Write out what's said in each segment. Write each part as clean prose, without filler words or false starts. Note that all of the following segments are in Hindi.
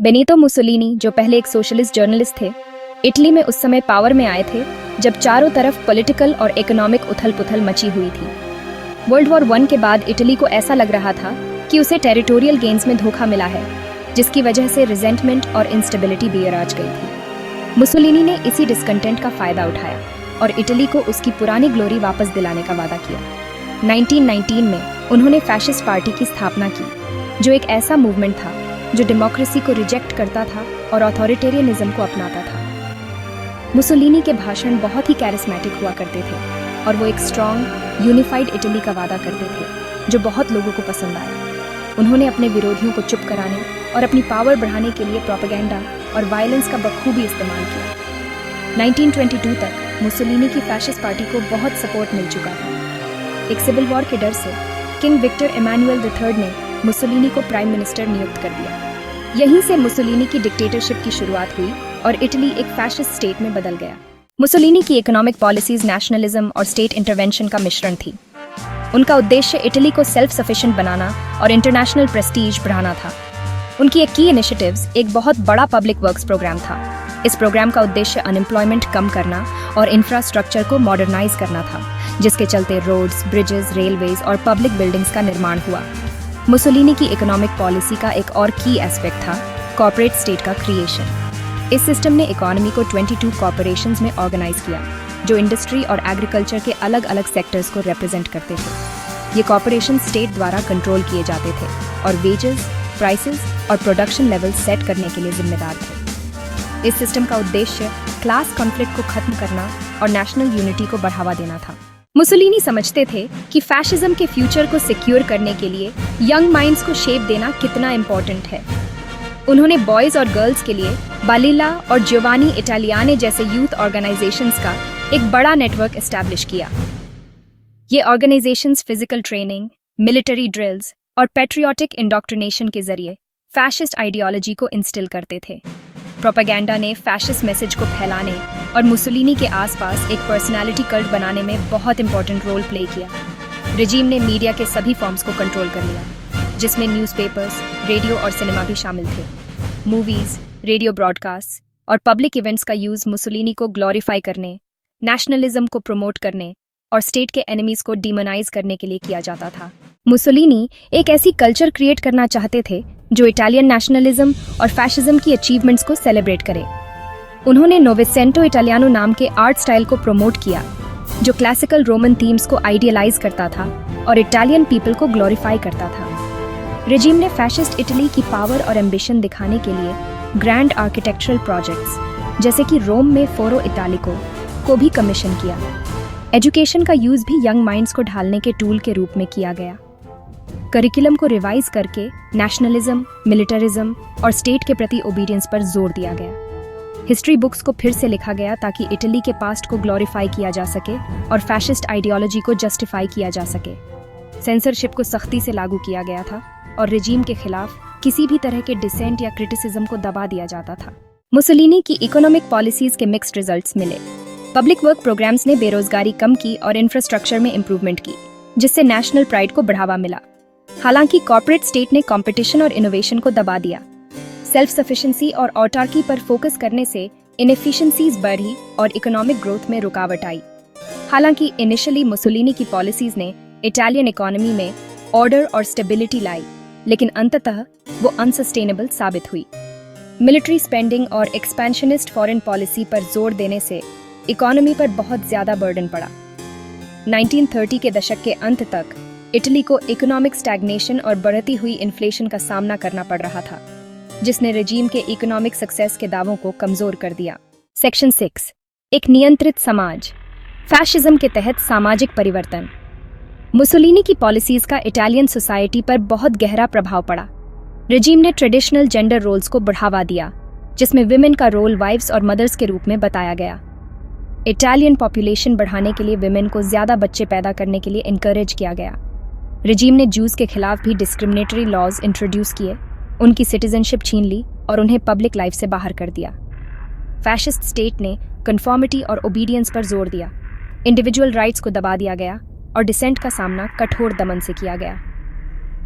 बेनितो मुसोलिनी, जो पहले एक सोशलिस्ट जर्नलिस्ट थे, इटली में उस समय पावर में आए थे जब चारों तरफ पॉलिटिकल और इकोनॉमिक उथल-पुथल मची हुई थी। वर्ल्ड वॉर 1 के बाद इटली को ऐसा लग रहा था कि उसे टेरिटोरियल गेन्स में धोखा मिला है, जिसकी वजह से रिजेंटमेंट और इंस्टेबिलिटी बेअराज गई थी। मुसोलिनी ने इसी डिस्कंटेंट का फायदा उठाया और इटली को उसकी पुरानी ग्लोरी वापस दिलाने का वादा किया। 1919 में उन्होंने फैशिस्ट पार्टी की स्थापना की, जो एक ऐसा मूवमेंट था जो डेमोक्रेसी को रिजेक्ट करता था और ऑथोरिटेरियनिज्म को अपनाता था। मुसोलिनी के भाषण बहुत ही कैरिस्मेटिक हुआ करते थे और वो एक स्ट्रॉन्ग, यूनिफाइड इटली का वादा करते थे, जो बहुत लोगों को पसंद आया। उन्होंने अपने विरोधियों को चुप कराने और अपनी पावर बढ़ाने के लिए प्रोपेगेंडा और वायलेंस का बखूबी इस्तेमाल किया। 1922 तक मुसोलिनी की फैशिस्ट पार्टी को बहुत सपोर्ट मिल चुका था। एक सिविल वॉर के डर से किंग विक्टर इमैनुअल III ने मुसोलिनी को प्राइम मिनिस्टर नियुक्त कर दिया। यहीं से मुसोलिनी की डिक्टेटरशिप की शुरुआत हुई और इटली एक फैशिस्ट स्टेट में बदल गया। मुसोलिनी की इकोनॉमिक पॉलिसीज नेशनलिज्म और स्टेट इंटरवेंशन का मिश्रण थी। उनका उद्देश्य इटली को सेल्फ सफिशिएंट बनाना और इंटरनेशनल प्रेस्टीज बढ़ाना था। उनकी एक की इनिशिएटिव्स एक बहुत बड़ा पब्लिक वर्क्स प्रोग्राम था। इस प्रोग्राम का उद्देश्य अनएम्प्लॉयमेंट कम करना और इंफ्रास्ट्रक्चर को मॉडर्नाइज करना था, जिसके चलते रोड्स, ब्रिजेस, रेलवेज और पब्लिक बिल्डिंग्स का निर्माण हुआ। मुसोलिनी की इकोनॉमिक पॉलिसी का एक और की एस्पेक्ट था कॉर्पोरेट स्टेट का क्रिएशन। इस सिस्टम ने इकोनॉमी को 22 कॉर्पोरेशंस में ऑर्गेनाइज किया, जो इंडस्ट्री और एग्रीकल्चर के अलग अलग सेक्टर्स को रिप्रेजेंट करते थे। ये कॉर्पोरेशन स्टेट द्वारा कंट्रोल किए जाते थे और वेजेस, प्राइसेस और प्रोडक्शन लेवल सेट करने के लिए जिम्मेदार थे। इस सिस्टम का उद्देश्य क्लास कॉन्फ्लिक्ट को खत्म करना और नेशनल यूनिटी को बढ़ावा देना था। मुसोलिनी समझते थे कि फैशिज्म के फ्यूचर को सिक्योर करने के लिए यंग माइंड्स को शेप देना कितना इम्पोर्टेंट है। उन्होंने बॉयज और गर्ल्स के लिए बालिला और जियोवानी इटालियाने जैसे यूथ ऑर्गेनाइजेशंस का एक बड़ा नेटवर्क एस्टैब्लिश किया। ये organisations physical training, military drills और पैट्रियोटिक इंडोक्ट्रिनेशन के जरिए फैशिस्ट आइडियोलॉजी को इंस्टिल करते थे। प्रोपेगेंडा ने फैशिस्ट मैसेज को फैलाने और मुसोलिनी के आसपास एक पर्सनालिटी कल्ट बनाने में बहुत इंपॉर्टेंट रोल प्ले किया। रेजिम ने मीडिया के सभी फॉर्म्स को कंट्रोल कर लिया, जिसमें न्यूज़पेपर्स, रेडियो और सिनेमा भी शामिल थे। मूवीज, रेडियो ब्रॉडकास्ट और पब्लिक इवेंट्स का यूज मुसोलिनी को ग्लोरीफाई करने, नेशनलिज्म को प्रमोट करने और स्टेट के एनिमीज को डिमोनाइज करने के लिए किया जाता था। मुसोलिनी एक ऐसी कल्चर क्रिएट करना चाहते थे जो इटालियन नेशनलिज्म और फैशिज्म की अचीवमेंट्स को सेलिब्रेट करे। उन्होंने नोवेसेंटो इटालियानो नाम के आर्ट स्टाइल को प्रमोट किया, जो क्लासिकल रोमन थीम्स को आइडियलाइज करता था और इटालियन पीपल को ग्लोरीफाई करता था। रेजिम ने फैशिस्ट इटली की पावर और एम्बिशन दिखाने के लिए ग्रैंड आर्किटेक्चरल प्रोजेक्ट्स जैसे कि रोम में फोरो इटालिको को भी कमीशन किया। एजुकेशन का यूज भी यंग माइंड्स को ढालने के टूल के रूप में किया गया। करिकुलम को रिवाइज करके नेशनलिज्म, मिलिटरिज्म और स्टेट के प्रति ओबीडियंस पर जोर दिया गया। हिस्ट्री बुक्स को फिर से लिखा गया ताकि इटली के पास्ट को ग्लोरीफाई किया जा सके और फैशिस्ट आइडियोलॉजी को जस्टिफाई किया जा सके। सेंसरशिप को सख्ती से लागू किया गया था और रेजिम के खिलाफ किसी भी तरह के डिसेंट या क्रिटिसिज्म को दबा दिया जाता था। मुसोलिनी की इकोनॉमिक पॉलिसीज के मिक्स्ड रिजल्ट्स मिले। पब्लिक वर्क प्रोग्राम्स ने बेरोजगारी कम की और इंफ्रास्ट्रक्चर में इंप्रूवमेंट की, जिससे नेशनल प्राइड को बढ़ावा मिला। हालांकि कॉर्पोरेट स्टेट ने कंपटीशन और इनोवेशन को दबा दिया। सेल्फ सफिशिएंसी और ऑटार्की पर फोकस करने से इनएफिशिएंसीज बढ़ी और इकोनॉमिक ग्रोथ में रुकावट आई। हालांकि इनिशियली मुसोलिनी की पॉलिसीज ने इटालियन इकोनॉमी में ऑर्डर और स्टेबिलिटी लाई, लेकिन अंततः वो अनसस्टेनेबल साबित हुई। मिलिट्री स्पेंडिंग और एक्सपेंशनिस्ट फॉरेन पॉलिसी पर जोर देने से इकोनॉमी पर बहुत ज्यादा बर्डन पड़ा। 1930 के दशक के अंत तक इटली को इकोनॉमिक स्टैग्नेशन और बढ़ती हुई इन्फ्लेशन का सामना करना पड़ रहा था, जिसने रेजिम के इकोनॉमिक सक्सेस के दावों को कमजोर कर दिया। सेक्शन 6, एक नियंत्रित समाज। फैशिज्म के तहत सामाजिक परिवर्तन। मुसोलिनी की पॉलिसीज का इटालियन सोसाइटी पर बहुत गहरा प्रभाव पड़ा। रेजिम ने ट्रेडिशनल जेंडर रोल्स को बढ़ावा दिया, जिसमें विमेन का रोल वाइफ्स और मदर्स के रूप में बताया गया। इटालियन पॉपुलेशन बढ़ाने के लिए विमेन को ज्यादा बच्चे पैदा करने के लिए इनकरेज किया गया। रेजिम ने जूस के खिलाफ भी डिस्क्रिमिनेटरी लॉज इंट्रोड्यूस किए, उनकी सिटीजनशिप छीन ली और उन्हें पब्लिक लाइफ से बाहर कर दिया। फैशिस्ट स्टेट ने कन्फॉर्मिटी और ओबीडियंस पर जोर दिया। इंडिविजुअल राइट्स को दबा दिया गया और डिसेंट का सामना कठोर दमन से किया गया।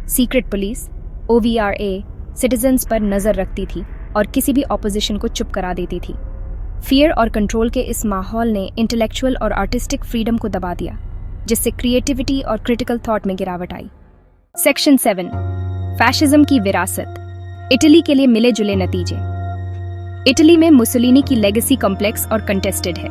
सीक्रेट पुलिस OVRA सिटीजन्स पर नजर रखती थी और किसी भी ऑपोजिशन को चुप करा देती थी। फियर और कंट्रोल के इस माहौल ने इंटेलेक्चुअल और आर्टिस्टिक फ्रीडम को दबा दिया, जिससे क्रिएटिविटी और क्रिटिकल थॉट में गिरावट आई। सेक्शन 7, फैशिज्म की विरासत, इटली के लिए मिले जुले नतीजे। इटली में मुसोलिनी की लेगेसी कॉम्प्लेक्स और कंटेस्टेड है।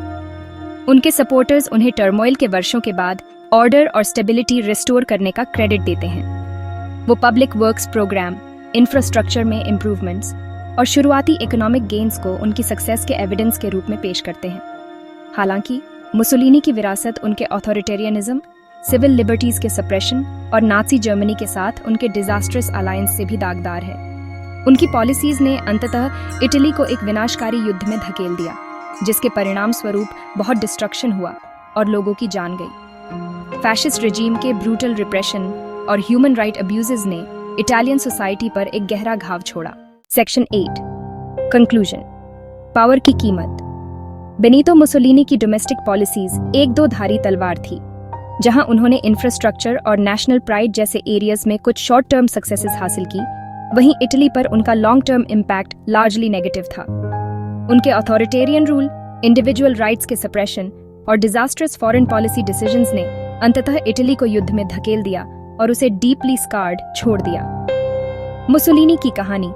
उनके सपोर्टर्स उन्हें टर्मोइल के वर्षों के बाद ऑर्डर और स्टेबिलिटी रिस्टोर करने का क्रेडिट देते हैं। वो पब्लिक वर्क्स प्रोग्राम, इंफ्रास्ट्रक्चर में इम्प्रूवमेंट्स और शुरुआती इकोनॉमिक गेन्स को उनकी सक्सेस के एविडेंस के रूप में पेश करते हैं। हालांकि मुसोलिनी की विरासत उनके ऑथोरिटेरियनिज्म, सिविल लिबर्टीज के सप्रेशन और नाजी जर्मनी के साथ उनके डिजास्ट्रस अलायंस से भी दागदार है। उनकी पॉलिसीज ने अंततः इटली को एक विनाशकारी युद्ध में धकेल दिया, जिसके परिणाम स्वरूप बहुत डिस्ट्रक्शन हुआ और लोगों की जान गई। फैशिस्ट रेजीम के ब्रूटल रिप्रेशन और ह्यूमन राइट अब्यूजेस ने इटालियन सोसाइटी पर एक गहरा घाव छोड़ा। सेक्शन 8, कंक्लूजन, पावर की कीमत। बेनितो मुसोलिनी की डोमेस्टिक पॉलिसीज एक दो धारी तलवार थी। जहां उन्होंने इंफ्रास्ट्रक्चर और नेशनल प्राइड जैसे एरियाज में कुछ शॉर्ट टर्म सक्सेसेस हासिल की, वहीं इटली पर उनका long term impact largely negative था। उनके अथॉरिटेरियन रूल, इंडिविजुअल राइट्स के सप्रेशन और डिजास्ट्रस फॉरेन पॉलिसी डिसीजंस ने अंततः इटली को युद्ध में धकेल दिया और उसे डीपली स्कार्ड छोड़ दिया। मुसोलिनी की कहानी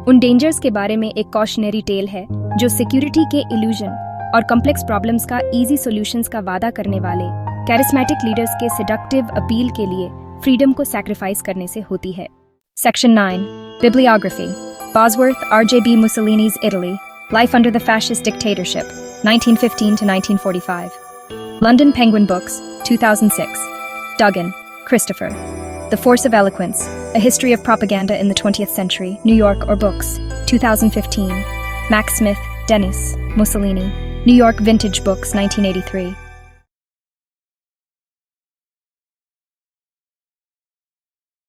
उन डेंजर्स के बारे में एक कॉशनरी टेल है जो सिक्योरिटी के इल्यूजन और कॉम्प्लेक्स प्रॉब्लम्स का इजी सॉल्यूशंस का वादा करने वाले कैरिस्मेटिक लीडर्स के सेडक्टिव अपील के लिए फ्रीडम को सैक्रिफाइस करने से होती है। Section 9, Bibliography, Bosworth, R.J.B. Mussolini's Italy, Life Under the Fascist Dictatorship, 1915 to 1945. London Penguin Books, 2006. Duggan, Christopher. The Force of Eloquence, A History of Propaganda in the 20th Century, New York or Books, 2015. Max Smith, Dennis, Mussolini, New York Vintage Books, 1983.